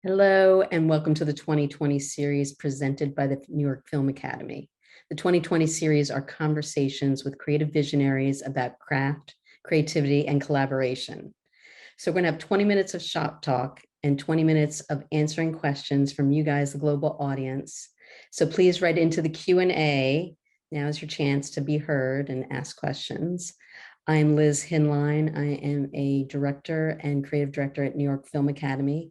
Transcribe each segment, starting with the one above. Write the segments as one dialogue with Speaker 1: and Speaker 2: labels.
Speaker 1: Hello, and welcome to the 2020 series presented by the New York Film Academy. The 2020 series are conversations with creative visionaries about craft, creativity, and collaboration. So we're going to have 20 minutes of shop talk and 20 minutes of answering questions from you guys, the global audience. So please write into the Q&A. Now is your chance to be heard and ask questions. I'm Liz Hinlein. I am a director and creative director at New York Film Academy.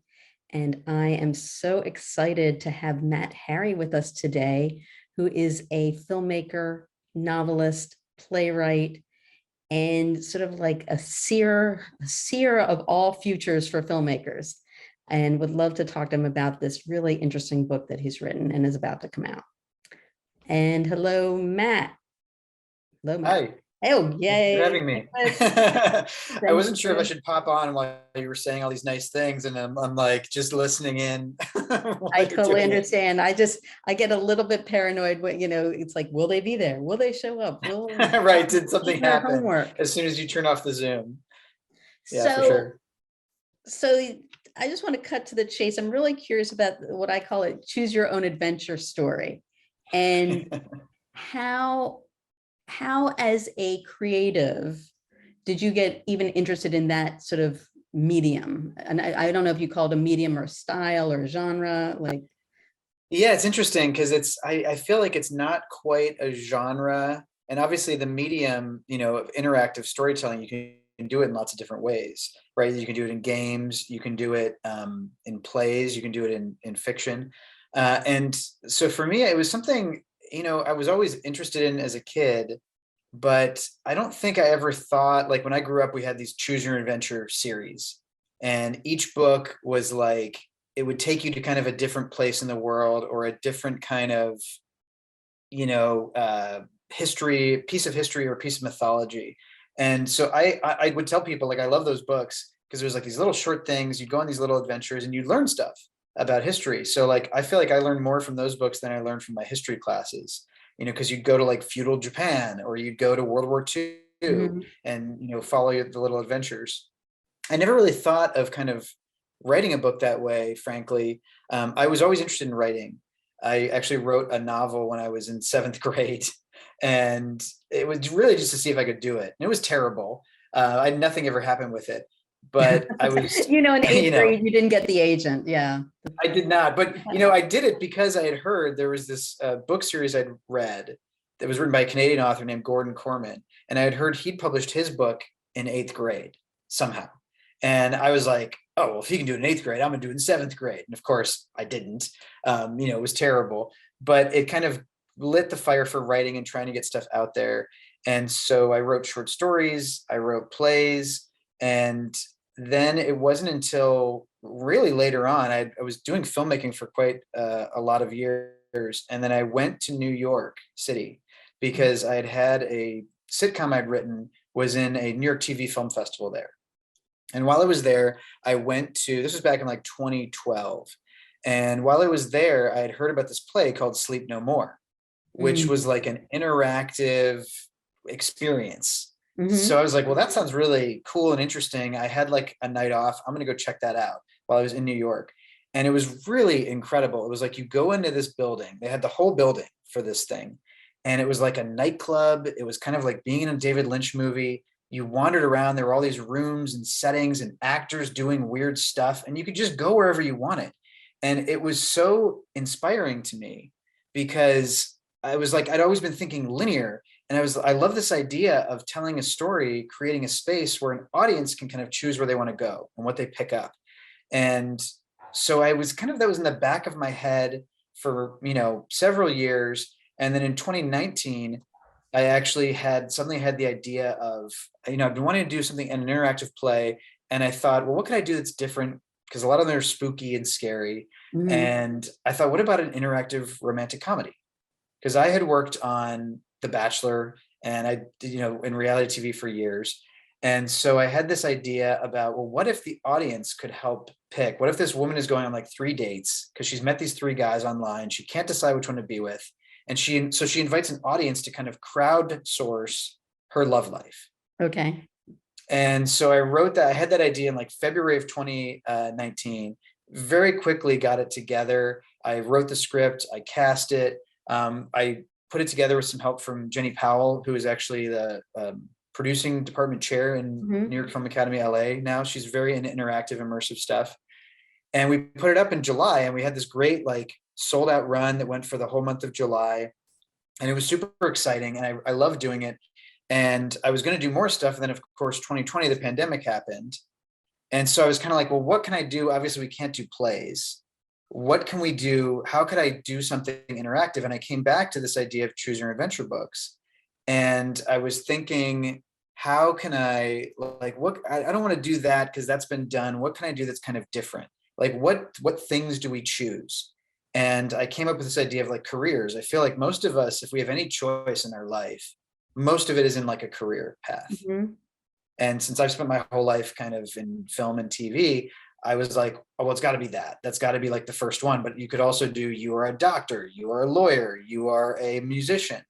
Speaker 1: And I am so excited to have Matt Harry with us today, who is a filmmaker, novelist, playwright, and sort of like a seer of all futures for filmmakers. And would love to talk to him about this really interesting book that he's written and is about to come out. And hello, Matt.
Speaker 2: Hello, Matt. Hi.
Speaker 1: Oh, yay.
Speaker 2: Thanks for having me. I wasn't sure if I should pop on while you were saying all these nice things, and I'm like just listening in.
Speaker 1: I totally understand. I get a little bit paranoid when, it's like, will they be there? Will they show up?
Speaker 2: Right. Did something happen as soon as you turn off the Zoom?
Speaker 1: Yeah, for sure. So I just want to cut to the chase. I'm really curious about what I call it, choose your own adventure story. And how as a creative did you get even interested in that sort of medium? And I don't know if you call it a medium or a style or a genre.
Speaker 2: Yeah, it's interesting because I feel like it's not quite a genre, and obviously the medium, of interactive storytelling, you can do it in lots of different ways, right? You can do it in games, you can do it in plays, you can do it in fiction, and so for me it was something I was always interested in as a kid, but I don't think I ever thought, like when I grew up, we had these choose your adventure series, and each book was like, it would take you to kind of a different place in the world or a different kind of, piece of history or piece of mythology. And so I would tell people, like, I love those books because there's like these little short things, you go on these little adventures and you learn stuff about history. So like, I feel like I learned more from those books than I learned from my history classes, because you'd go to like feudal Japan or you'd go to World War II and, follow the little adventures. I never really thought of kind of writing a book that way, frankly. I was always interested in writing. I actually wrote a novel when I was in 7th grade, and it was really just to see if I could do it. And it was terrible. Nothing ever happened with it. But I was,
Speaker 1: in 8th grade, you didn't get the agent. Yeah.
Speaker 2: I did not. But, I did it because I had heard there was this book series I'd read that was written by a Canadian author named Gordon Corman. And I had heard he'd published his book in 8th grade somehow. And I was like, oh, well, if he can do it in 8th grade, I'm going to do it in 7th grade. And of course I didn't. It was terrible, but it kind of lit the fire for writing and trying to get stuff out there. And so I wrote short stories, I wrote plays, and then it wasn't until really later on, I was doing filmmaking for quite a lot of years. And then I went to New York City because I had a sitcom I'd written, was in a New York TV Film Festival there. And while I was there, this was back in like 2012. And while I was there, I had heard about this play called Sleep No More, which was like an interactive experience. So I was like, well, that sounds really cool and interesting. I had like a night off. I'm going to go check that out while I was in New York. And it was really incredible. It was like, you go into this building, they had the whole building for this thing. And it was like a nightclub. It was kind of like being in a David Lynch movie. You wandered around, there were all these rooms and settings and actors doing weird stuff, and you could just go wherever you wanted. And it was so inspiring to me because I was like, I'd always been thinking linear. And I love this idea of telling a story, creating a space where an audience can kind of choose where they want to go and what they pick up. And so that was in the back of my head for, several years. And then in 2019, I actually had the idea of, I've been wanting to do something in an interactive play. And I thought, well, what can I do that's different? Because a lot of them are spooky and scary. And I thought, what about an interactive romantic comedy? Because I had worked on The Bachelor and I did, in reality TV for years. And so I had this idea about, well, what if the audience could help pick? What if this woman is going on like 3 dates because she's met these 3 guys online. She can't decide which one to be with. And she invites an audience to kind of crowdsource her love life.
Speaker 1: Okay.
Speaker 2: And so I wrote that. I had that idea in like February of 2019. very quickly got it together. I wrote the script, I cast it. I put it together with some help from Jenny Powell, who is actually the producing department chair in New York Film Academy, LA now. She's very into interactive, immersive stuff. And we put it up in July, and we had this great like sold out run that went for the whole month of July. And it was super exciting. And I love doing it. And I was going to do more stuff. And then of course, 2020, the pandemic happened. And so I was kind of like, well, what can I do? Obviously we can't do plays. What can we do? How could I do something interactive? And I came back to this idea of choose your adventure books. And I was thinking, how can I like, what, I don't want to do that because that's been done. What can I do that's kind of different? Like what things do we choose? And I came up with this idea of like careers. I feel like most of us, if we have any choice in our life, most of it is in like a career path. And since I've spent my whole life kind of in film and TV, I was like, oh, well, it's got to be that. That's got to be like the first one. But you could also do, you are a doctor, you are a lawyer, you are a musician.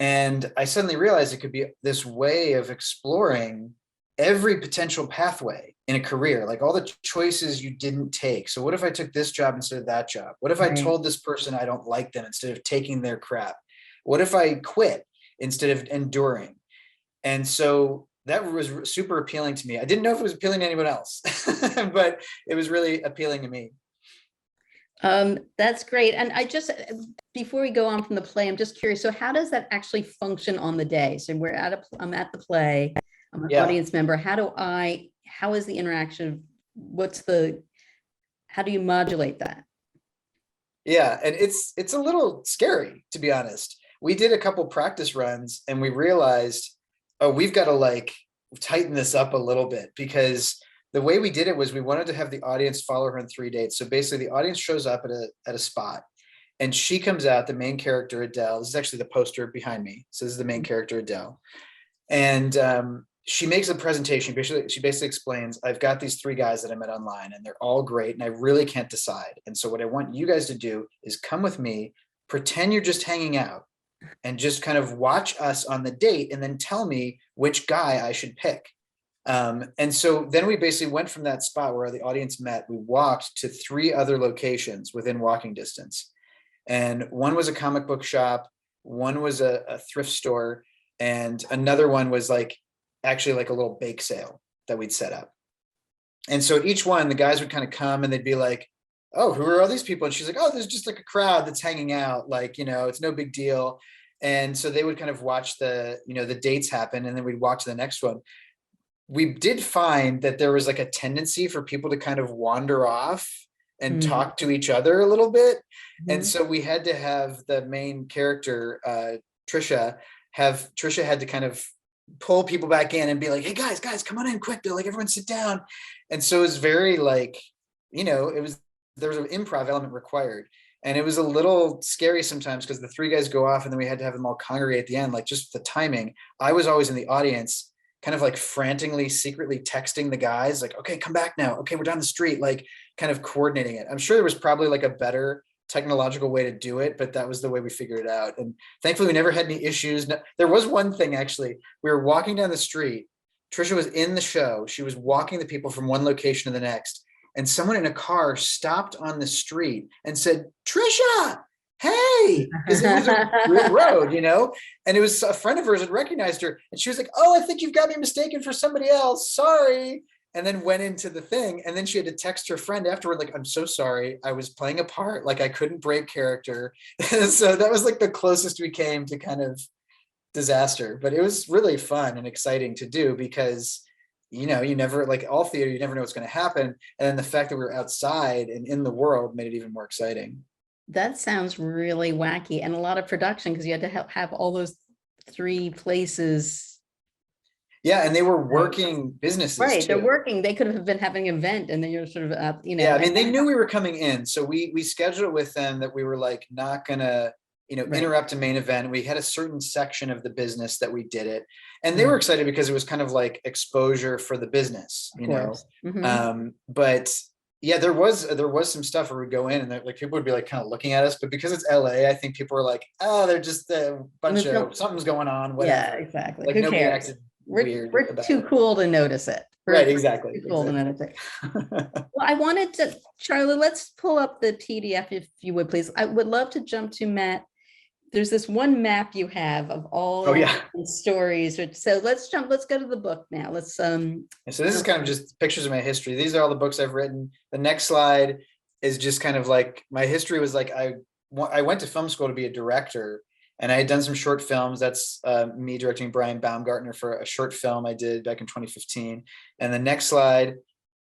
Speaker 2: And I suddenly realized it could be this way of exploring every potential pathway in a career, like all the choices you didn't take. So what if I took this job instead of that job? What if I told this person I don't like them instead of taking their crap? What if I quit instead of enduring? And so that was super appealing to me. I didn't know if it was appealing to anyone else, but it was really appealing to me.
Speaker 1: That's great. And I just, before we go on from the play, I'm just curious. So how does that actually function on the day? So I'm at the play, I'm an audience member. How is the interaction? How do you modulate that?
Speaker 2: Yeah. And it's a little scary, to be honest. We did a couple practice runs and we realized, oh, we've got to like tighten this up a little bit, because the way we did it was we wanted to have the audience follow her in 3 dates. So basically the audience shows up at a spot and she comes out, the main character, Adele. This is actually the poster behind me. So this is the main character, Adele. And she makes a presentation. She basically explains, I've got these 3 guys that I met online and they're all great and I really can't decide. And so what I want you guys to do is come with me, pretend you're just hanging out and just kind of watch us on the date and then tell me which guy I should pick. And so then we basically went from that spot where the audience met, we walked to 3 other locations within walking distance. And one was a comic book shop, one was a thrift store, and another one was like actually like a little bake sale that we'd set up. And so at each one, the guys would kind of come and they'd be like, oh, who are all these people? And she's like, oh, there's just like a crowd that's hanging out. Like, it's no big deal. And so they would kind of watch the dates happen. And then we'd walk to the next one. We did find that there was like a tendency for people to kind of wander off and talk to each other a little bit. And so we had to have the main character, Trisha had to kind of pull people back in and be like, hey guys, come on in quick. They're like, everyone sit down. And so it was very like, there was an improv element required. And it was a little scary sometimes because the 3 guys go off and then we had to have them all congregate at the end, like just the timing. I was always in the audience, kind of like frantically, secretly texting the guys like, okay, come back now. Okay, we're down the street, like kind of coordinating it. I'm sure there was probably like a better technological way to do it, but that was the way we figured it out. And thankfully we never had any issues. There was one thing, actually. We were walking down the street. Trisha was in the show. She was walking the people from one location to the next. And someone in a car stopped on the street and said, Trisha, hey, because it was a real road, and it was a friend of hers that recognized her. And she was like, oh, I think you've got me mistaken for somebody else. Sorry. And then went into the thing. And then she had to text her friend afterward, like, I'm so sorry. I was playing a part. Like I couldn't break character. So that was like the closest we came to kind of disaster, but it was really fun and exciting to do because you never, like all theater, you never know what's going to happen. And then the fact that we were outside and in the world made it even more exciting.
Speaker 1: That sounds really wacky and a lot of production because you had to have all those 3 places.
Speaker 2: Yeah, and they were working businesses.
Speaker 1: Right,
Speaker 2: too.
Speaker 1: they're working. They could have been having an event, and then you're sort of,
Speaker 2: Yeah, I mean, they knew we were coming in, so we scheduled it with them that we were like not gonna, interrupt a main event. We had a certain section of the business that we did it, and they were excited because it was kind of like exposure for the business, But yeah, there was some stuff where we'd go in and like people would be like kind of looking at us, but because it's LA, I think people were like, oh, they're just a bunch of something's going on, whatever.
Speaker 1: Yeah, exactly.
Speaker 2: Like
Speaker 1: Who
Speaker 2: nobody
Speaker 1: cares?
Speaker 2: acted weird
Speaker 1: We're
Speaker 2: about
Speaker 1: too
Speaker 2: it.
Speaker 1: cool to notice it.
Speaker 2: Right, exactly.
Speaker 1: Too cool to notice it. Well, I wanted to, Charlie, let's pull up the PDF if you would, please. I would love to jump to Matt. There's this one map you have of all
Speaker 2: Oh yeah.
Speaker 1: the stories. So let's go to the book now. Let's
Speaker 2: So this is kind of just pictures of my history. These are all the books I've written. The next slide is just kind of like my history was like I went to film school to be a director, and I had done some short films. That's me directing Brian Baumgartner for a short film I did back in 2015. And the next slide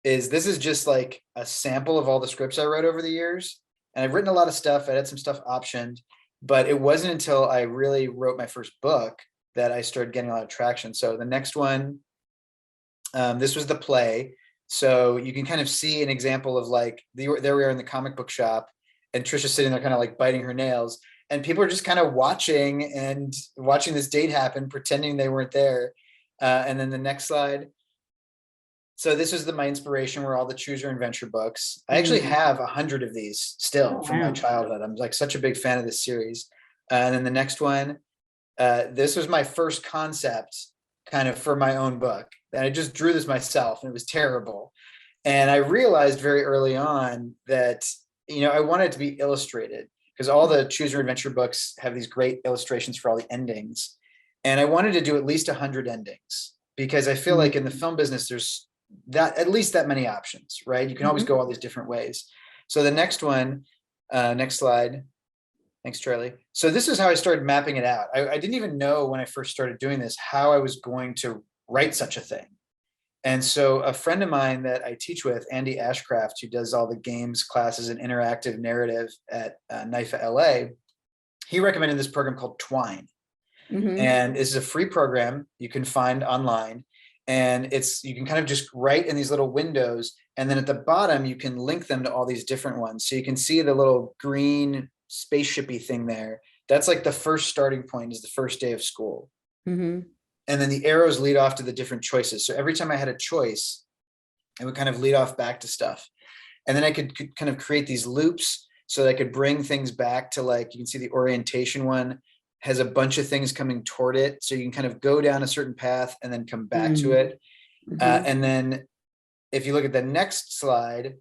Speaker 2: is this is just like a sample of all the scripts I wrote over the years. And I've written a lot of stuff. I had some stuff optioned, but it wasn't until I really wrote my first book that I started getting a lot of traction. So the next one, this was the play. So you can kind of see an example of like, there we are in the comic book shop, and Trisha's sitting there kind of like biting her nails, and people are just kind of watching this date happen, pretending they weren't there. And then the next slide. So this was my inspiration, were all the choose your adventure books. I actually have 100 of these still from my childhood. I'm like such a big fan of this series. And then the next one, this was my first concept kind of for my own book. And I just drew this myself, and it was terrible. And I realized very early on that, I wanted it to be illustrated, because all the choose your adventure books have these great illustrations for all the endings. And I wanted to do at least 100 endings, because I feel like in the film business, there's at least that many options, right? You can always go all these different ways. So the next one, next slide. Thanks, Charlie. So this is how I started mapping it out. I didn't even know when I first started doing this, how I was going to write such a thing. And so a friend of mine that I teach with, Andy Ashcraft, who does all the games classes and interactive narrative at NYFA LA, he recommended this program called Twine. And this is a free program you can find online. And you can kind of just write in these little windows. And then at the bottom, you can link them to all these different ones. So you can see the little green spaceshipy thing there. That's like the first starting point, is the first day of school. And then the arrows lead off to the different choices. So every time I had a choice, it would kind of lead off back to stuff. And then I could kind of create these loops so that I could bring things back to, like, you can see the orientation one has a bunch of things coming toward it. So you can kind of go down a certain path and then come back to it. And then if you look at the next slide,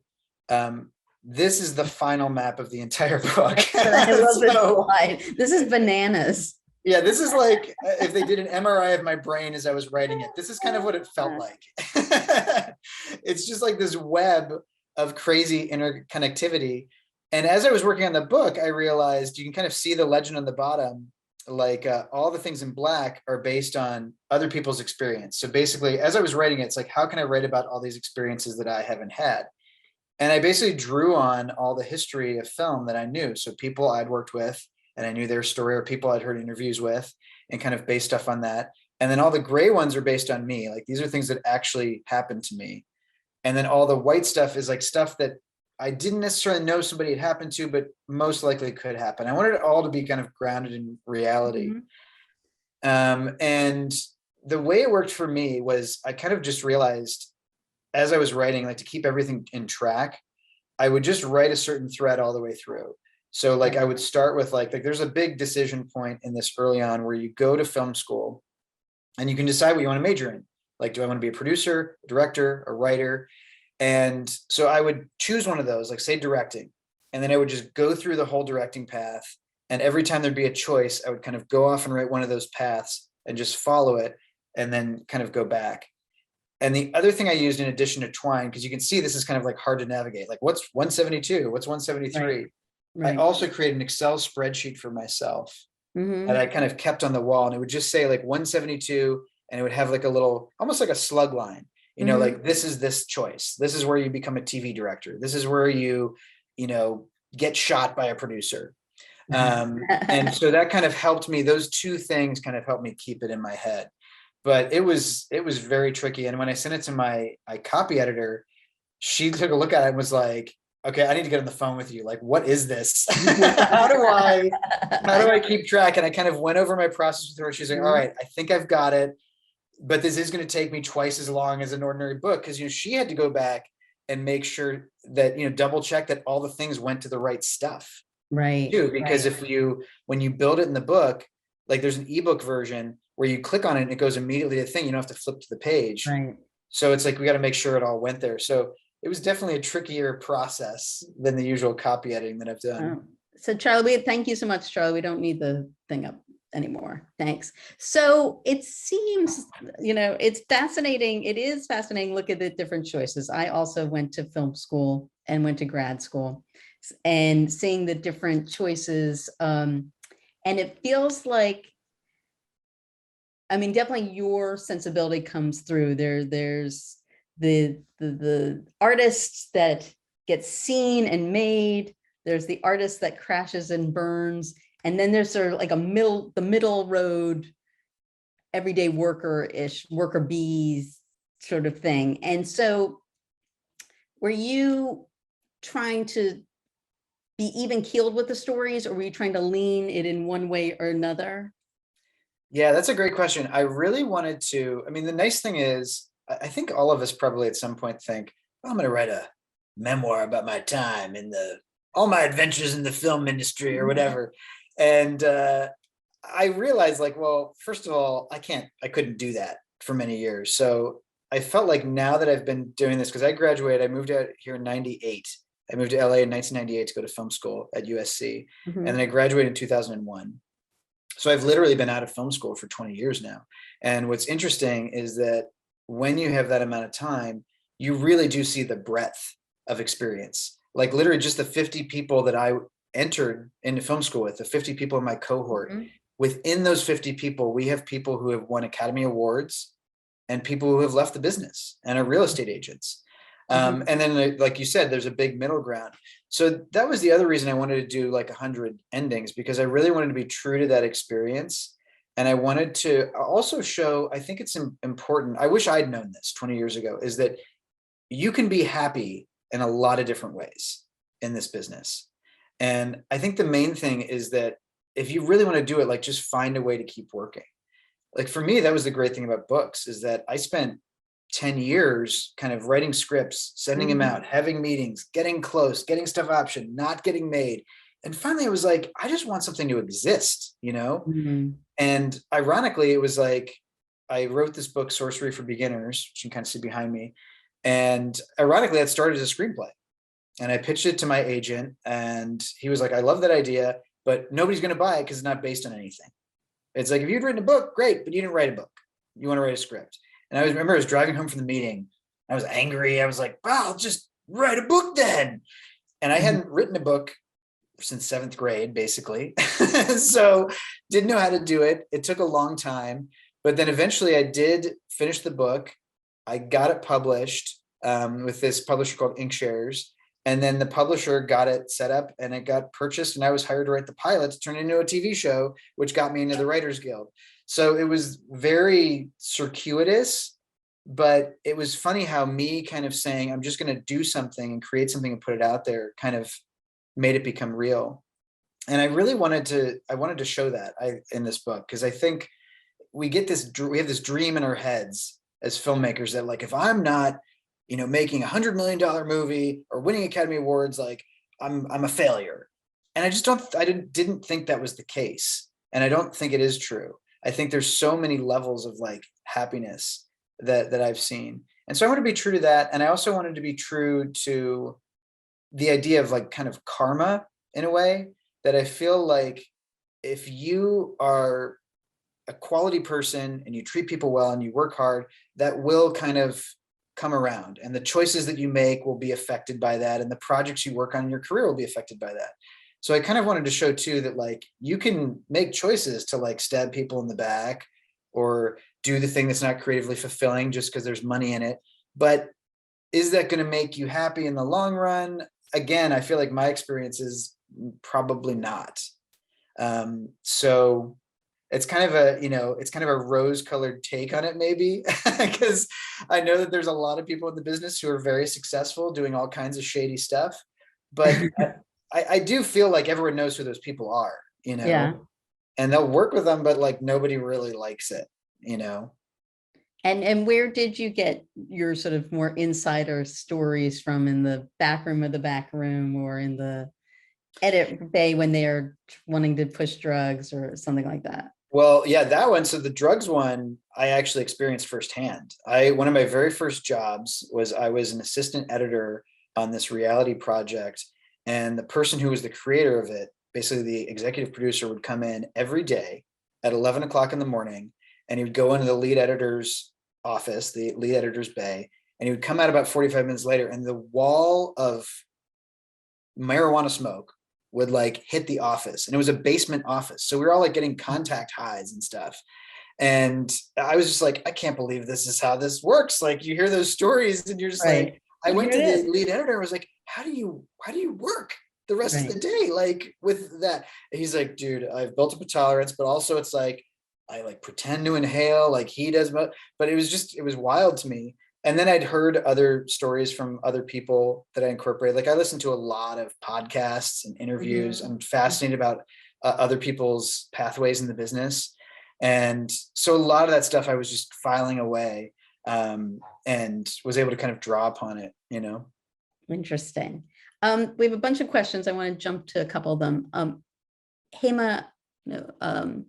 Speaker 2: this is the final map of the entire book.
Speaker 1: I love this slide. This is bananas.
Speaker 2: Yeah, this is like if they did an MRI of my brain as I was writing it. This is kind of what it felt like. It's just like this web of crazy interconnectivity. And as I was working on the book, I realized you can kind of see the legend on the bottom, like all the things in black are based on other people's experience. So basically, as I was writing it, it's like, how can I write about all these experiences that I haven't had? And I basically drew on all the history of film that I knew. So people I'd worked with, and I knew their story, or people I'd heard interviews with, and kind of based stuff on that. And then all the gray ones are based on me. Like, these are things that actually happened to me. And then all the white stuff is like stuff that I didn't necessarily know somebody had happened to, but most likely could happen. I wanted it all to be kind of grounded in reality. And the way it worked for me was, I kind of just realized as I was writing, like, to keep everything in track, I would just write a certain thread all the way through. So like I would start with like there's a big decision point in this early on where you go to film school and you can decide what you want to major in. Like, do I want to be a producer, a director, a writer? And so I would choose one of those, like say directing, and then I would just go through the whole directing path. And every time there'd be a choice, I would kind of go off and write one of those paths and just follow it, and then kind of go back. And the other thing I used in addition to Twine, because you can see this is kind of like hard to navigate, like what's 172, what's 173? Right. I also created an Excel spreadsheet for myself that I kind of kept on the wall, and it would just say like 172, and it would have like a little, almost like a slug line, like this is this choice. This is where you become a TV director. This is where you get shot by a producer. And so that kind of helped me. Those two things kind of helped me keep it in my head. But it was very tricky. And when I sent it to my copy editor, she took a look at it and was like, okay, I need to get on the phone with you. Like, what is this? How do I keep track? And I kind of went over my process with her. She's like, all right, I think I've got it, but this is going to take me twice as long as an ordinary book. Cause she had to go back and make sure that, double check that all the things went to the right stuff.
Speaker 1: Right.
Speaker 2: Too, because when you build it in the book, like there's an ebook version where you click on it and it goes immediately to the thing. You don't have to flip to the page.
Speaker 1: Right.
Speaker 2: So it's like, we got to make sure it all went there. So it was definitely a trickier process than the usual copy editing that I've done.
Speaker 1: Oh. So Charlie, thank you so much, Charlie. We don't need the thing up anymore. Thanks. So it seems, it's fascinating. It is fascinating. Look at the different choices. I also went to film school and went to grad school, and seeing the different choices. And it feels like, I mean, definitely your sensibility comes through there. There's the artists that get seen and made. There's the artist that crashes and burns. And then there's sort of like the middle road, everyday worker-ish, worker bees sort of thing. And so were you trying to be even keeled with the stories, or were you trying to lean it in one way or another?
Speaker 2: Yeah, that's a great question. I really wanted to, I mean, the nice thing is, I think all of us probably at some point think, oh, I'm going to write a memoir about my time in all my adventures in the film industry or whatever. And I realized, like, well, first of all, I couldn't do that for many years. So I felt like now that I've been doing this, because I graduated, I moved out here in 98. I moved to LA in 1998 to go to film school at USC. And then I graduated in 2001. So I've literally been out of film school for 20 years now. And what's interesting is that when you have that amount of time, you really do see the breadth of experience. Like literally just the 50 people that I entered into film school with, the 50 people in my cohort, within those 50 people, we have people who have won Academy Awards and people who have left the business and are real estate agents. And then, like you said, there's a big middle ground. So that was the other reason I wanted to do like 100 endings, because I really wanted to be true to that experience. And I wanted to also show, I think it's important, I wish I'd known this 20 years ago, is that you can be happy in a lot of different ways in this business. And I think the main thing is that if you really want to do it, like just find a way to keep working. Like for me, that was the great thing about books, is that I spent 10 years kind of writing scripts, sending them out, having meetings, getting close, getting stuff optioned, not getting made. And finally, I was like, I just want something to exist, And ironically, it was like, I wrote this book, Sorcery for Beginners, which you can kind of see behind me. And ironically, that started as a screenplay. And I pitched it to my agent, and he was like, I love that idea, but nobody's going to buy it because it's not based on anything. It's like, if you'd written a book, great, but you didn't write a book. You want to write a script. And I remember I was driving home from the meeting. I was angry. I was like, wow, I'll just write a book then. And I hadn't written a book since 7th grade, basically. So didn't know how to do it. It took a long time. But then eventually I did finish the book. I got it published with this publisher called Inkshares. And then the publisher got it set up and it got purchased. And I was hired to write the pilot to turn it into a TV show, which got me into the Writers Guild. So it was very circuitous, but it was funny how me kind of saying, I'm just going to do something and create something and put it out there kind of made it become real. And I really wanted to show that in this book, because I think we have this dream in our heads as filmmakers that, like, if I'm not, making $100 million movie or winning Academy Awards, like I'm a failure. And I didn't think that was the case. And I don't think it is true. I think there's so many levels of like happiness that I've seen. And so I want to be true to that. And I also wanted to be true to the idea of like kind of karma in a way, that I feel like if you are a quality person and you treat people well and you work hard, that will kind of come around, and the choices that you make will be affected by that, and the projects you work on in your career will be affected by that. So I kind of wanted to show too that like you can make choices to like stab people in the back or do the thing that's not creatively fulfilling just because there's money in it. But is that going to make you happy in the long run? Again, I feel like my experience is probably not. So it's kind of a rose-colored take on it, maybe, because I know that there's a lot of people in the business who are very successful doing all kinds of shady stuff. But I do feel like everyone knows who those people are,
Speaker 1: Yeah.
Speaker 2: and they'll work with them, but like nobody really likes it,
Speaker 1: And where did you get your sort of more insider stories from? In the back room of the back room, or in the edit bay when they are wanting to push drugs or something like that?
Speaker 2: Well, yeah, that one. So the drugs one, I actually experienced firsthand. One of my very first jobs was I was an assistant editor on this reality project, and the person who was the creator of it, basically the executive producer, would come in every day at 11 o'clock in the morning, and he would go into the lead editor's office, the lead editor's bay, and he would come out about 45 minutes later, and the wall of marijuana smoke would like hit the office, and it was a basement office, so we were all like getting contact highs and stuff. And I was just like, I can't believe this is how this works. Like, you hear those stories and you're just
Speaker 1: Right.
Speaker 2: like, I
Speaker 1: And
Speaker 2: went
Speaker 1: here
Speaker 2: to
Speaker 1: it
Speaker 2: the
Speaker 1: is.
Speaker 2: lead editor and was like, how do you work the rest of
Speaker 1: Right.
Speaker 2: the day like with that? And he's like, dude, I've built up a tolerance, but also it's like I like pretend to inhale like he does. But it was wild to me. And then I'd heard other stories from other people that I incorporate. Like, I listen to a lot of podcasts and interviews.
Speaker 1: Mhm.
Speaker 2: I'm fascinated about other people's pathways in the business. And so a lot of that stuff I was just filing away, and was able to kind of draw upon it, you know?
Speaker 1: Interesting. We have a bunch of questions. I want to jump to a couple of them. Hema, no,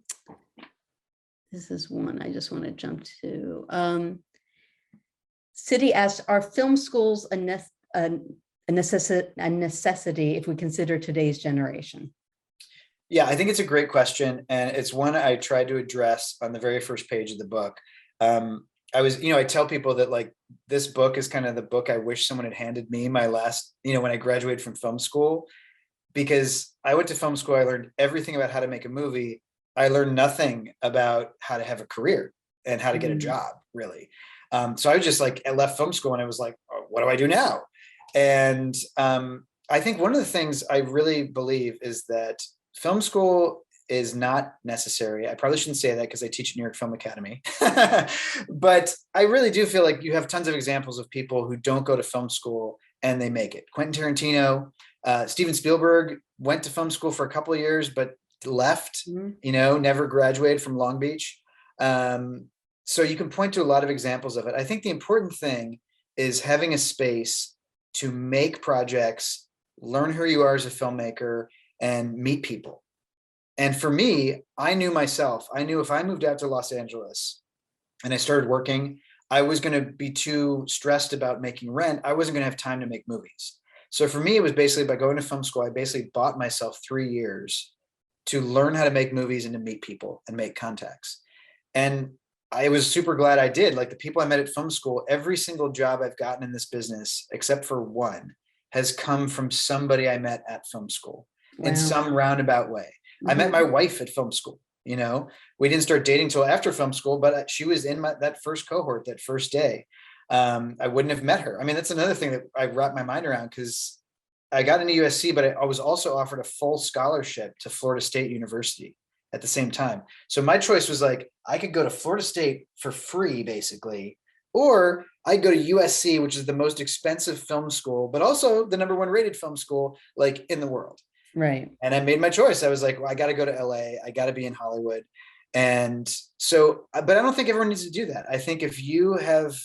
Speaker 1: this is one I just want to jump to. City asks, are film schools a necessity if we consider today's generation?
Speaker 2: Yeah, I think it's a great question. And it's one I tried to address on the very first page of the book. I tell people that like this book is kind of the book I wish someone had handed me my last, when I graduated from film school, because I went to film school, I learned everything about how to make a movie. I learned nothing about how to have a career and how to get a
Speaker 1: Mhm.
Speaker 2: job, really. So I was just like, I left film school and I was like, oh, what do I do now? And I think one of the things I really believe is that film school is not necessary. I probably shouldn't say that because I teach at New York Film Academy. But I really do feel like you have tons of examples of people who don't go to film school and they make it. Quentin Tarantino, Steven Spielberg went to film school for a couple of years, but left,
Speaker 1: Mhm.
Speaker 2: never graduated from Long Beach. So you can point to a lot of examples of it. I think the important thing is having a space to make projects, learn who you are as a filmmaker, and meet people. And for me, I knew myself. I knew if I moved out to Los Angeles and I started working, I was going to be too stressed about making rent. I wasn't going to have time to make movies. So for me, it was basically by going to film school, I basically bought myself 3 years to learn how to make movies and to meet people and make contacts. And I was super glad I did. Like, the people I met at film school, every single job I've gotten in this business, except for one, has come from somebody I met at film school in
Speaker 1: Wow.
Speaker 2: some roundabout way. I met my
Speaker 1: Mhm.
Speaker 2: wife at film school. We didn't start dating till after film school, but she was in that first cohort, that first day. I wouldn't have met her. I mean, that's another thing that I wrapped my mind around, because I got into USC, but I was also offered a full scholarship to Florida State University at the same time. So my choice was like, I could go to Florida State for free, basically, or I'd go to USC, which is the most expensive film school, but also the #1 rated film school like in the world.
Speaker 1: Right.
Speaker 2: And I made my choice. I was like, well, I got to go to LA. I got to be in Hollywood. And so, but I don't think everyone needs to do that. I think if you have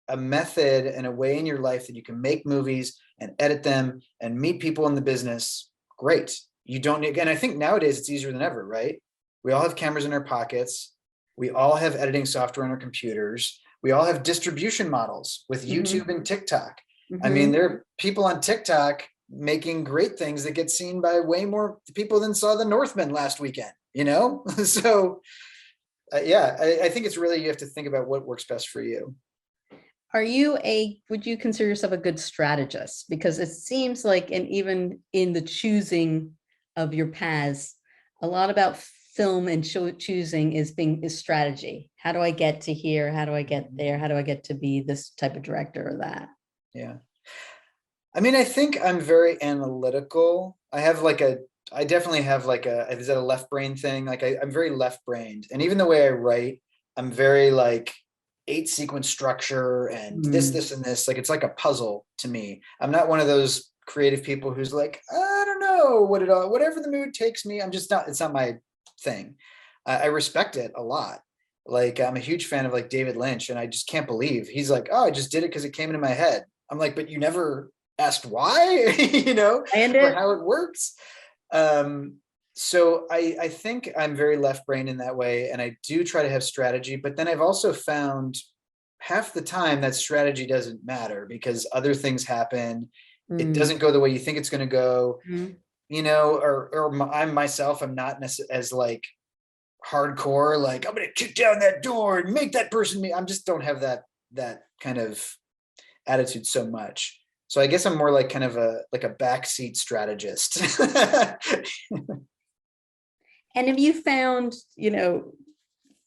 Speaker 2: a method and a way in your life that you can make movies and edit them and meet people in the business, great. You don't need, and I think nowadays it's easier than ever, right? We all have cameras in our pockets. We all have editing software on our computers. We all have distribution models with YouTube
Speaker 1: Mhm.
Speaker 2: and TikTok. I mean,
Speaker 1: Mhm.
Speaker 2: there are people on TikTok making great things that get seen by way more people than saw The Northman last weekend, So yeah, I think it's really, you have to think about what works best for you.
Speaker 1: Would you consider yourself a good strategist? Because it seems like, and even in the choosing of your paths, a lot about film and choosing is strategy. How do I get to here? How do I get there? How do I get to be this type of director or that?
Speaker 2: Yeah. I mean, I think I'm very analytical. I definitely have like is that a left brain thing? Like, I'm very left brained. And even the way I write, I'm very like 8 sequence structure and
Speaker 1: Hmm.
Speaker 2: this, and this. Like, it's like a puzzle to me. I'm not one of those creative people who's like, I don't know whatever the mood takes me. I'm just not, it's not my thing. I respect it a lot. Like, I'm a huge fan of like David Lynch, and I just can't believe he's like, oh, I just did it because it came into my head. I'm like, but you never asked why,
Speaker 1: And
Speaker 2: or
Speaker 1: it.
Speaker 2: how it works. Um, So I think I'm very left brained in that way, and I do try to have strategy, but then I've also found half the time that strategy doesn't matter because other things happen. It
Speaker 1: Mm.
Speaker 2: doesn't go the way you think it's going to go,
Speaker 1: Mhm.
Speaker 2: I'm myself, I'm not as like hardcore, like I'm going to kick down that door and make that person me. I just don't have that kind of attitude so much. So I guess I'm more like kind of a backseat strategist.
Speaker 1: And have you found, in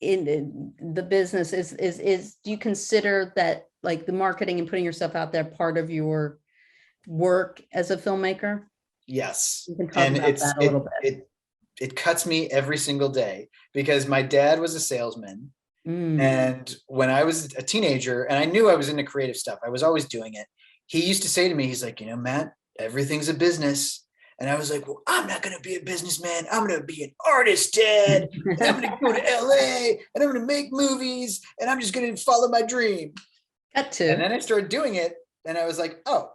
Speaker 1: the business is do you consider that like the marketing and putting yourself out there part of your work as a filmmaker?
Speaker 2: Yes.
Speaker 1: You can talk
Speaker 2: And
Speaker 1: about that a little bit.
Speaker 2: it cuts me every single day because my dad was a salesman.
Speaker 1: Mm.
Speaker 2: And when I was a teenager and I knew I was into creative stuff, I was always doing it. He used to say to me, he's like, Matt, everything's a business. And I was like, well, I'm not going to be a businessman. I'm going to be an artist, Dad. And I'm going to go to LA and I'm going to make movies and I'm just going to follow my dream.
Speaker 1: Got
Speaker 2: And
Speaker 1: to.
Speaker 2: then I started doing it and I was like, oh,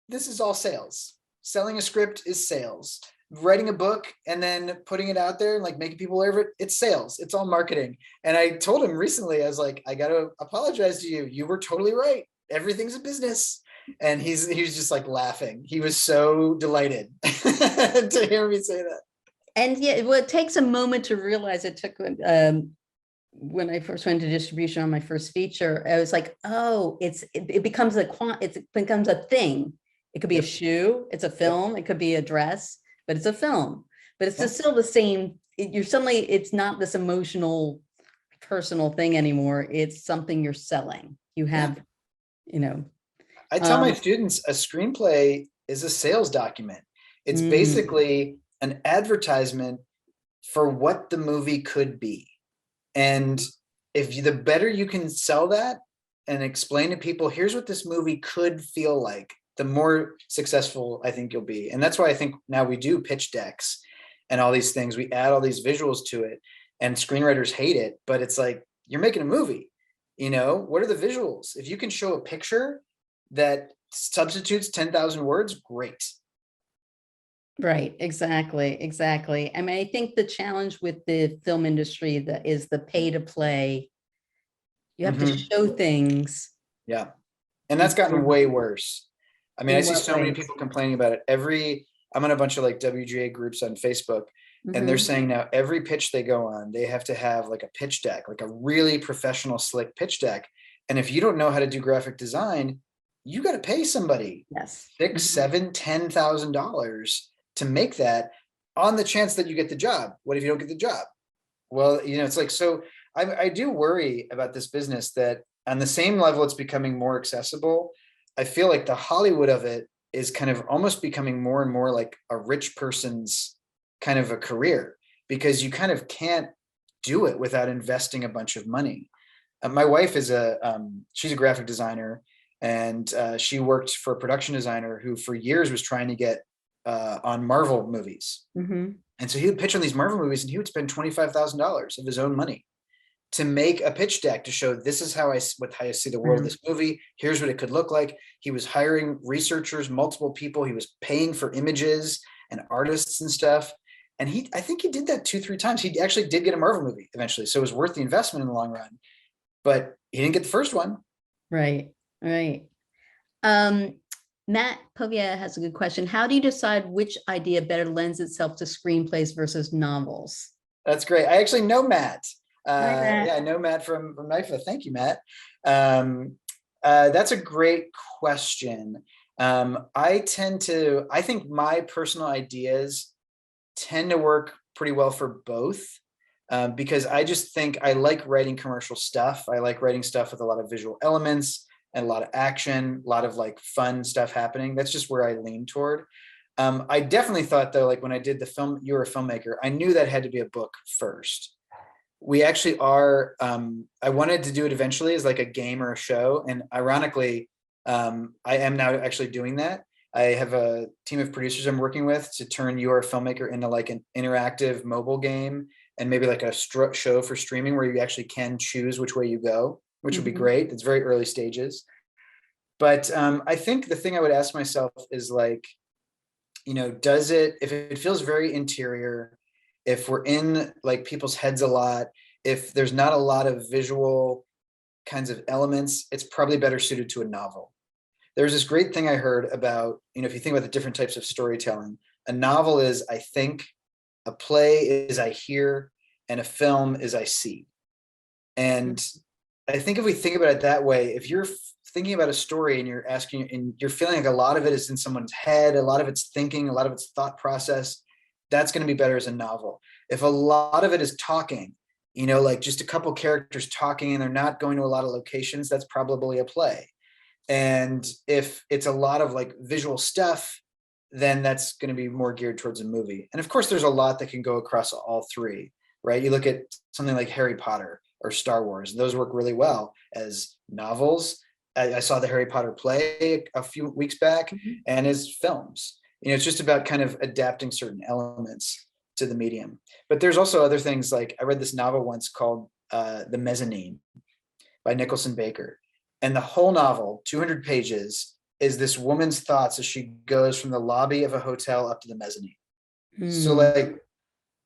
Speaker 2: this is all sales. Selling a script is sales. Writing a book and then putting it out there and like making people aware of it, it's sales. It's all marketing. And I told him recently, I was like, I got to apologize to you. You were totally right. Everything's a business. And he was just like laughing. He was so delighted to hear me say that.
Speaker 1: And yeah, well, it takes a moment to realize. It took when I first went to distribution on my first feature, I was like, oh, it becomes it becomes a thing. It could be a
Speaker 2: Yep.
Speaker 1: shoe, it's a film, it could be a dress, but it's a film. But it's
Speaker 2: Yeah.
Speaker 1: still the same. You're suddenly, it's not this emotional, personal thing anymore. It's something you're selling. You have, you know,
Speaker 2: I tell my
Speaker 1: um,
Speaker 2: students a screenplay is a sales document. It's
Speaker 1: mm,
Speaker 2: basically an advertisement for what the movie could be. And the better you can sell that and explain to people, here's what this movie could feel like, the more successful I think you'll be. And that's why I think now we do pitch decks and all these things. We add all these visuals to it, and screenwriters hate it, but it's like, you're making a movie. What are the visuals? If you can show a picture that substitutes 10,000 words, great.
Speaker 1: right, exactly. I mean, I think the challenge with the film industry that is the pay to play. You have to
Speaker 2: Mm-hmm.
Speaker 1: show things.
Speaker 2: Yeah. And that's gotten way worse. I mean, I
Speaker 1: In
Speaker 2: see
Speaker 1: what
Speaker 2: so many
Speaker 1: ways?
Speaker 2: people complaining about it. I'm on a bunch of like WGA groups on Facebook, and they're
Speaker 1: Mhm.
Speaker 2: saying now every pitch they go on, they have to have like a pitch deck, like a really professional, slick pitch deck. And if you don't know how to do graphic design, you got to pay somebody
Speaker 1: Yes.
Speaker 2: six,
Speaker 1: Mhm.
Speaker 2: seven, $10,000 to make that on the chance that you get the job. What if you don't get the job? Well, it's like, so I do worry about this business that on the same level, it's becoming more accessible. I feel like the Hollywood of it is kind of almost becoming more and more like a rich person's kind of a career, because you kind of can't do it without investing a bunch of money. My wife is she's a graphic designer, and she worked for a production designer who for years was trying to get on Marvel movies.
Speaker 1: Mhm.
Speaker 2: And so he would pitch on these Marvel movies and he would spend $25,000 of his own money to make a pitch deck to show, this is how I see the world of this movie. Here's what it could look like. He was hiring researchers, multiple people. He was paying for images and artists and stuff. And I think he did that 2-3 times. He actually did get a Marvel movie eventually. So it was worth the investment in the long run, but he didn't get the first one.
Speaker 1: Right. Right. Um, Matt Povia has a good question. How do you decide which idea better lends itself to screenplays versus novels?
Speaker 2: That's great. I actually know Matt.
Speaker 1: Hi, Matt.
Speaker 2: Yeah, I know Matt from NYFA. Thank you, Matt. That's a great question. I think my personal ideas tend to work pretty well for both, because I just think I like writing commercial stuff. I like writing stuff with a lot of visual elements and a lot of action, a lot of like fun stuff happening. That's just where I lean toward. I definitely thought though, like when I did the film, You're a Filmmaker, I knew that had to be a book first. We actually are, I wanted to do it eventually as like a game or a show. And ironically, I am now actually doing that. I have a team of producers I'm working with to turn You're a Filmmaker into like an interactive mobile game, and maybe like a show for streaming where you actually can choose which way you go, which would be great. It's very early stages. But I think the thing I would ask myself is like, does it, if it feels very interior, if we're in like people's heads a lot, if there's not a lot of visual kinds of elements, it's probably better suited to a novel. There's this great thing I heard about, if you think about the different types of storytelling, a novel is I think, a play is I hear, and a film is I see. And I think if we think about it that way, if you're thinking about a story and you're asking, and you're feeling like a lot of it is in someone's head, a lot of it's thinking, a lot of it's thought process, that's going to be better as a novel. If a lot of it is talking, like just a couple characters talking and they're not going to a lot of locations, that's probably a play. And if it's a lot of like visual stuff, then that's going to be more geared towards a movie. And of course, there's a lot that can go across all three, right? You look at something like Harry Potter or Star Wars, those work really well as novels. I saw the Harry Potter play a few weeks back, and as films. It's just about kind of adapting certain elements to the medium. But there's also other things, like I read this novel once called The Mezzanine by Nicholson Baker. And the whole novel, 200 pages, is this woman's thoughts as she goes from the lobby of a hotel up to the mezzanine. So like,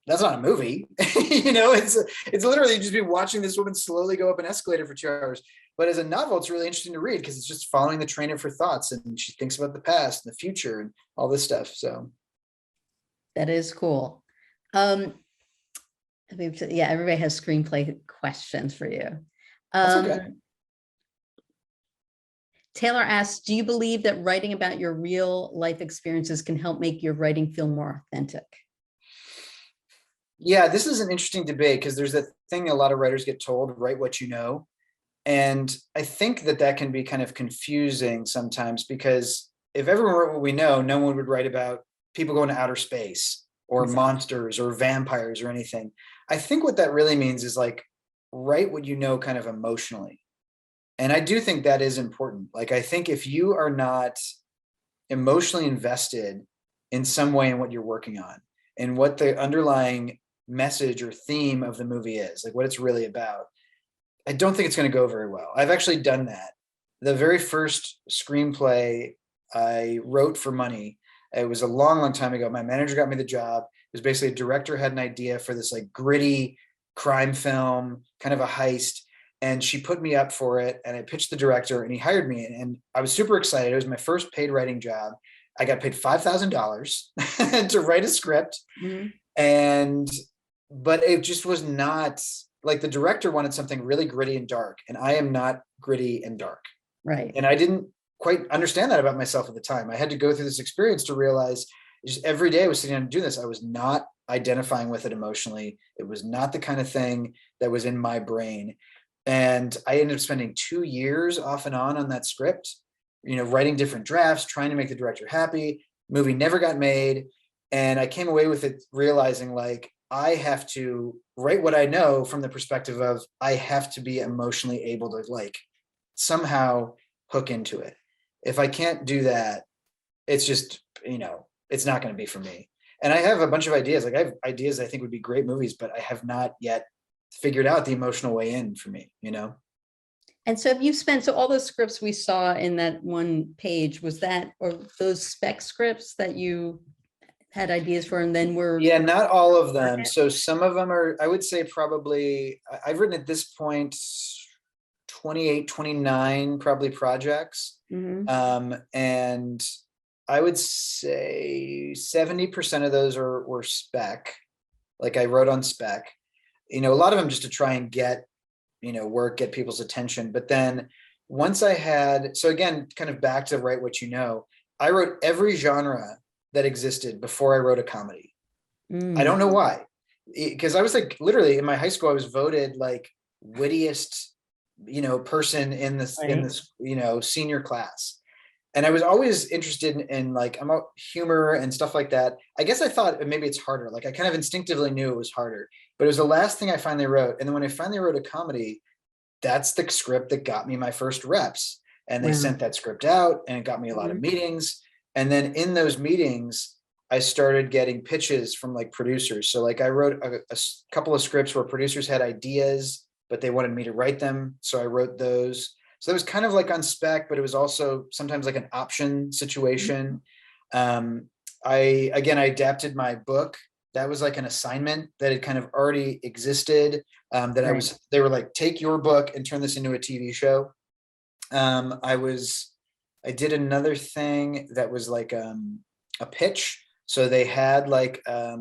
Speaker 2: that's not a movie. It's literally just be watching this woman slowly go up an escalator for 2 hours. But as a novel, it's really interesting to read because it's just following the train of her thoughts, and she thinks about the past and the future and all this stuff. So
Speaker 1: that is cool. Yeah, everybody has screenplay questions for you.
Speaker 2: that's okay.
Speaker 1: Taylor asks, do you believe that writing about your real life experiences can help make your writing feel more authentic?
Speaker 2: Yeah, this is an interesting debate because there's that thing a lot of writers get told, write what you know. And I think that can be kind of confusing sometimes, because if everyone wrote what we know, no one would write about people going to outer space or monsters or vampires or anything. I think what that really means is like, write what you know kind of emotionally. And I do think that is important. Like, I think if you are not emotionally invested in some way in what you're working on and what the underlying message or theme of the movie is, like what it's really about, I don't think it's going to go very well. I've actually done that. The very first screenplay I wrote for money, it was a long, long time ago. My manager got me the job. It was basically a director had an idea for this like gritty crime film, kind of a heist. And she put me up for it, and I pitched the director, and he hired me. And I was super excited. It was my first paid writing job. I got paid $5,000 to write a script. But it just was not, like, the director wanted something really gritty and dark, and I am not gritty and dark.
Speaker 1: Right.
Speaker 2: And I didn't quite understand that about myself at the time. I had to go through this experience to realize just every day I was sitting down and doing this, I was not identifying with it emotionally. It was not the kind of thing that was in my brain. And I ended up spending 2 years off and on that script, writing different drafts, trying to make the director happy. Movie never got made. And I came away with it realizing, like, I have to write what I know from the perspective of I have to be emotionally able to like somehow hook into it. If I can't do that, it's just, it's not going to be for me. And I have a bunch of ideas. Like, I have ideas I think would be great movies, but I have not yet figured out the emotional way in for me,
Speaker 1: And so if you spent, so all those scripts we saw in that one page, was that, or those spec scripts that you had ideas for, and then were...
Speaker 2: Yeah, not all of them. So some of them are, I would say probably, I've written at this point 28, 29 probably projects. And I would say 70% of those were spec. Like, I wrote on spec, a lot of them just to try and get, work, get people's attention. But then once I had, so again, kind of back to write what you know, I wrote every genre that existed before I wrote a comedy. I don't know why, because I was like, literally in my high school, I was voted like wittiest, person in this, senior class. And I was always interested in like, I'm about humor and stuff like that. I guess I thought maybe it's harder. Like, I kind of instinctively knew it was harder, but it was the last thing I finally wrote. And then when I finally wrote a comedy, that's the script that got me my first reps. And they sent that script out, and it got me a lot of meetings. And then in those meetings, I started getting pitches from like producers. So like, I wrote a couple of scripts where producers had ideas, but they wanted me to write them. So I wrote those. So it was kind of like on spec, but it was also sometimes like an option situation. And I adapted my book. That was like an assignment that had kind of already existed. They were like, take your book and turn this into a TV show. I did another thing that was like a pitch. So they had like a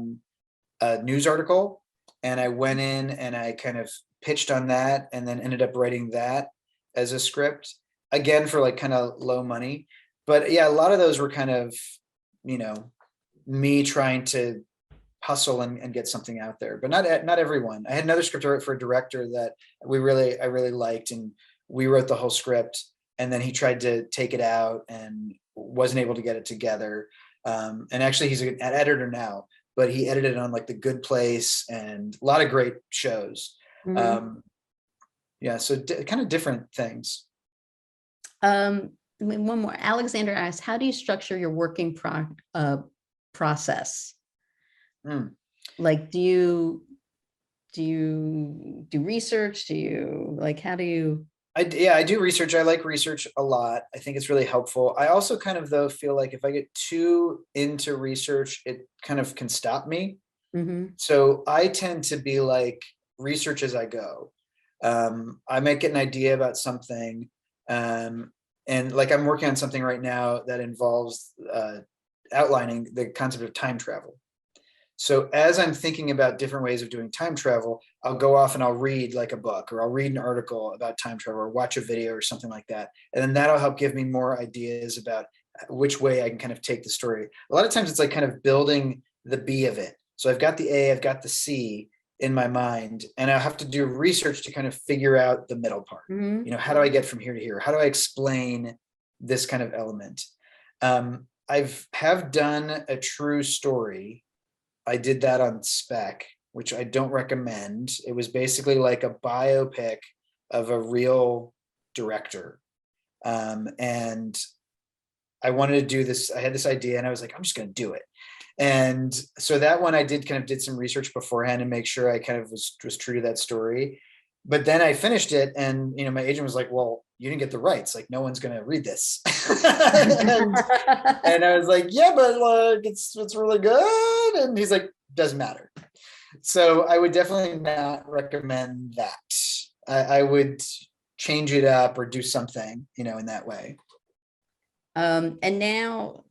Speaker 2: news article, and I went in and I kind of pitched on that, and then ended up writing that as a script, again for like kind of low money. But yeah, a lot of those were kind of, me trying to hustle and get something out there, but not everyone. I had another script to write for a director that I really liked, and we wrote the whole script, and then he tried to take it out and wasn't able to get it together. And actually he's an editor now, but he edited on like The Good Place and a lot of great shows. Yeah, so kind of different things.
Speaker 1: One more. Alexander asks, how do you structure your working process? Like, do you do research? How do you?
Speaker 2: I do research. I like research a lot. I think it's really helpful. I also kind of though feel like if I get too into research, it kind of can stop me. So I tend to be like research as I go. I might get an idea about something, and like I'm working on something right now that involves outlining the concept of time travel. So as I'm thinking about different ways of doing time travel, I'll go off and I'll read like a book, or I'll read an article about time travel, or watch a video or something like that. And then that'll help give me more ideas about which way I can kind of take the story. A lot of times it's like kind of building the B of it. So I've got the A, I've got the C in my mind, and I'll have to do research to kind of figure out the middle part. How do I get from here to here? How do I explain this kind of element? Have done a true story. I did that on spec, which I don't recommend. It was basically like a biopic of a real director. And I wanted to do this. I had this idea and I was like, I'm just going to do it. And so that one I did some research beforehand and make sure I kind of was true to that story. But then I finished it, and my agent was like, well, you didn't get the rights. Like, no one's going to read this. and I was like, yeah, but like, it's really good. And he's like, doesn't matter. So I would definitely not recommend that. I would change it up or do something, in that way.
Speaker 1: And now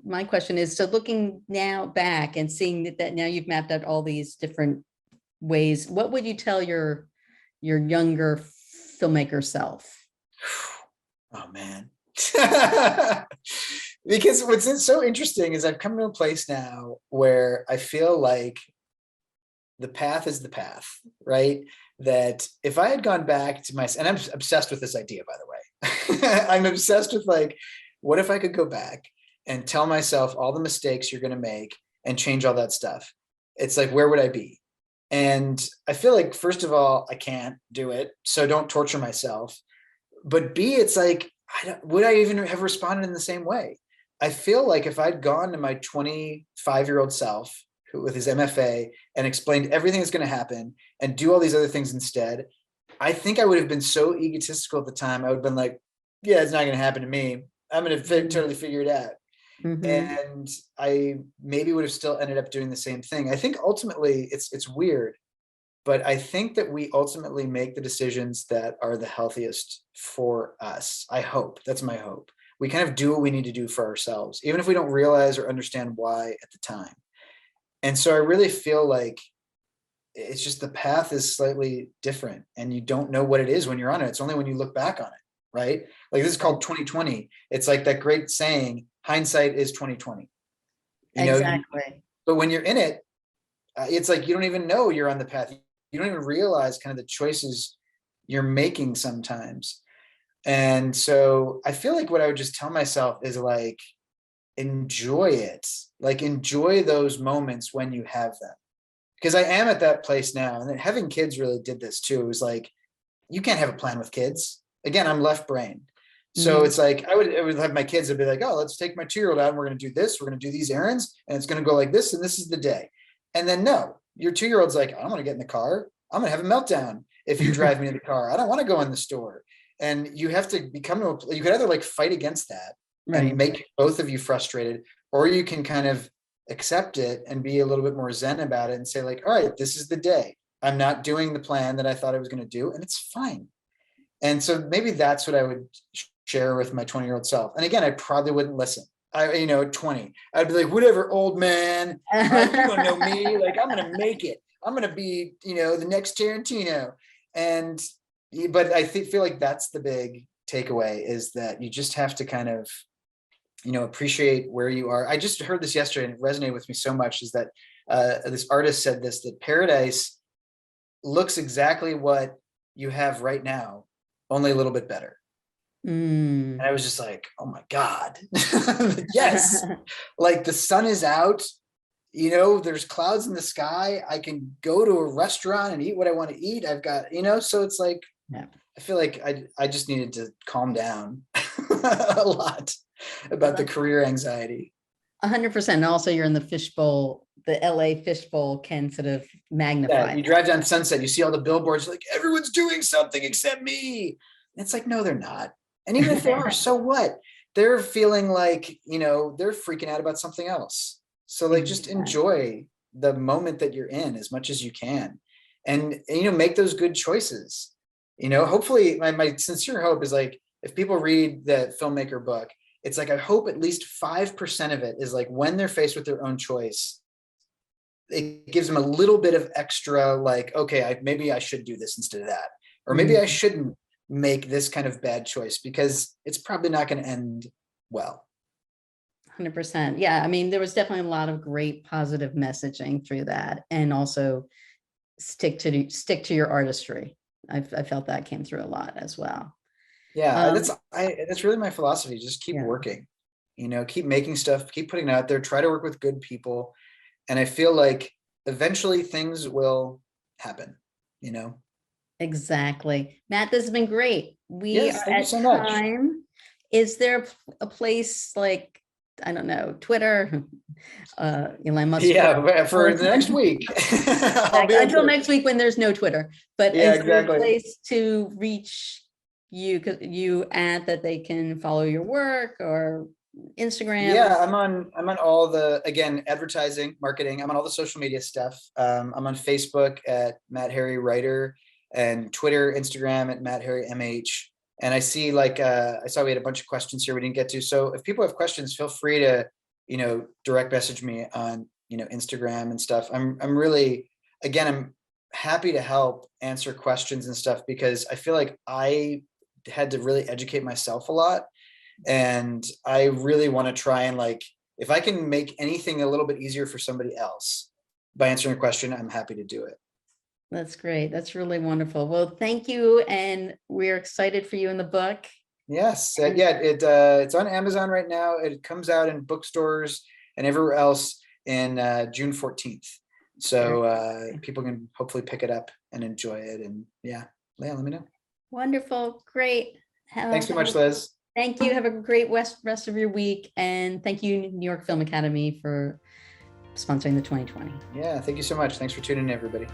Speaker 1: my question is, so looking now back and seeing that now you've mapped out all these different ways, what would you tell your younger filmmaker self?
Speaker 2: Oh man. Because what's so interesting is I've come to a place now where I feel like the path is the path, right? That if I had gone back to and I'm obsessed with this idea, by the way. I'm obsessed with like, what if I could go back and tell myself all the mistakes you're going to make and change all that stuff? It's like, where would I be? And I feel like, first of all, I can't do it, so don't torture myself. But B, it's like, would I even have responded in the same way? I feel like if I'd gone to my 25-year-old self with his MFA and explained everything that's going to happen and do all these other things instead, I think I would have been so egotistical at the time. I would have been like, yeah, it's not going to happen to me. I'm going to totally figure it out. And I maybe would have still ended up doing the same thing. I think ultimately it's weird, but I think that we ultimately make the decisions that are the healthiest for us. I hope. That's my hope. We kind of do what we need to do for ourselves, even if we don't realize or understand why at the time. And so I really feel like it's just the path is slightly different, and you don't know what it is when you're on it. It's only when you look back on it, right? Like, this is called 2020. It's like that great saying, hindsight is 2020.
Speaker 1: Exactly.
Speaker 2: But when you're in it, it's like you don't even know you're on the path. You don't even realize kind of the choices you're making sometimes. And so I feel like what I would just tell myself is like, enjoy it. Like, enjoy those moments when you have them. Because I am at that place now. And then having kids really did this too. It was like, you can't have a plan with kids. Again, I'm left brain. So it's like, I would have my kids, I'd be like, oh, let's take my 2-year-old out and we're going to do this. We're going to do these errands and it's going to go like this. And this is the day. And then no, your 2-year-old's like, I don't want to get in the car. I'm going to have a meltdown if you drive me to the car. I don't want to go in the store. And you have to you could either like fight against that and make both of you frustrated, or you can kind of accept it and be a little bit more zen about it and say like, all right, this is the day. I'm not doing the plan that I thought I was going to do, and it's fine. And so maybe that's what I would share with my 20-year-old self. And again, I probably wouldn't listen. At 20, I'd be like, whatever, old man, you don't know me. Like, I'm going to make it. I'm going to be, the next Tarantino. But I feel like that's the big takeaway, is that you just have to kind of, appreciate where you are. I just heard this yesterday and it resonated with me so much, is that this artist said this, that paradise looks exactly what you have right now, only a little bit better. And I was just like, oh my God, yes. Like, the sun is out, there's clouds in the sky. I can go to a restaurant and eat what I want to eat. I've got, so it's like, yeah. I feel like I just needed to calm down a lot about the career anxiety.
Speaker 1: 100%. And also, you're in the fishbowl. The LA fishbowl can sort of magnify.
Speaker 2: Yeah, you drive down Sunset, you see all the billboards, like, everyone's doing something except me. And it's like, no, they're not. And even if they are, so what? They're feeling like, they're freaking out about something else. So like, just enjoy the moment that you're in as much as you can, and make those good choices. Hopefully, my sincere hope is, like, if people read the Filmmaker book, it's like, I hope at least 5% of it is like, when they're faced with their own choice, it gives them a little bit of extra, like, okay, maybe I should do this instead of that, or maybe I shouldn't make this kind of bad choice, because it's probably not going to end well.
Speaker 1: 100%. Yeah. I mean, there was definitely a lot of great positive messaging through that. And also stick to your artistry. I felt that came through a lot as well.
Speaker 2: Yeah. That's really my philosophy. Just keep working, keep making stuff, keep putting it out there, try to work with good people. And I feel like eventually things will happen,
Speaker 1: Exactly. Matt, this has been great. We are at
Speaker 2: so
Speaker 1: time. Much. Is there a place like, I don't know, Twitter, Elon Musk?
Speaker 2: Yeah, for the next week.
Speaker 1: Until next week, when there's no Twitter. But
Speaker 2: yeah,
Speaker 1: is there a place to reach you at that they can follow your work, or Instagram?
Speaker 2: Yeah, I'm on all the, again, advertising, marketing. I'm on all the social media stuff. I'm on Facebook at Matt Harry Writer, and Twitter, Instagram at Matt Harry MH. And I see, like, I saw we had a bunch of questions here we didn't get to. So if people have questions, feel free to, direct message me on, Instagram and stuff. I'm really, again, I'm happy to help answer questions and stuff, because I feel like I had to really educate myself a lot. And I really want to try and, like, if I can make anything a little bit easier for somebody else by answering a question, I'm happy to do it.
Speaker 1: That's great. That's really wonderful. Well, thank you. And we're excited for you in the book.
Speaker 2: Yes. It's on Amazon right now. It comes out in bookstores and everywhere else in June 14th. So people can hopefully pick it up and enjoy it. And yeah, let me know.
Speaker 1: Wonderful. Great.
Speaker 2: Thanks so much, Liz.
Speaker 1: Thank you. Have a great rest of your week. And thank you, New York Film Academy, for sponsoring the 2020.
Speaker 2: Yeah, thank you so much. Thanks for tuning in, everybody.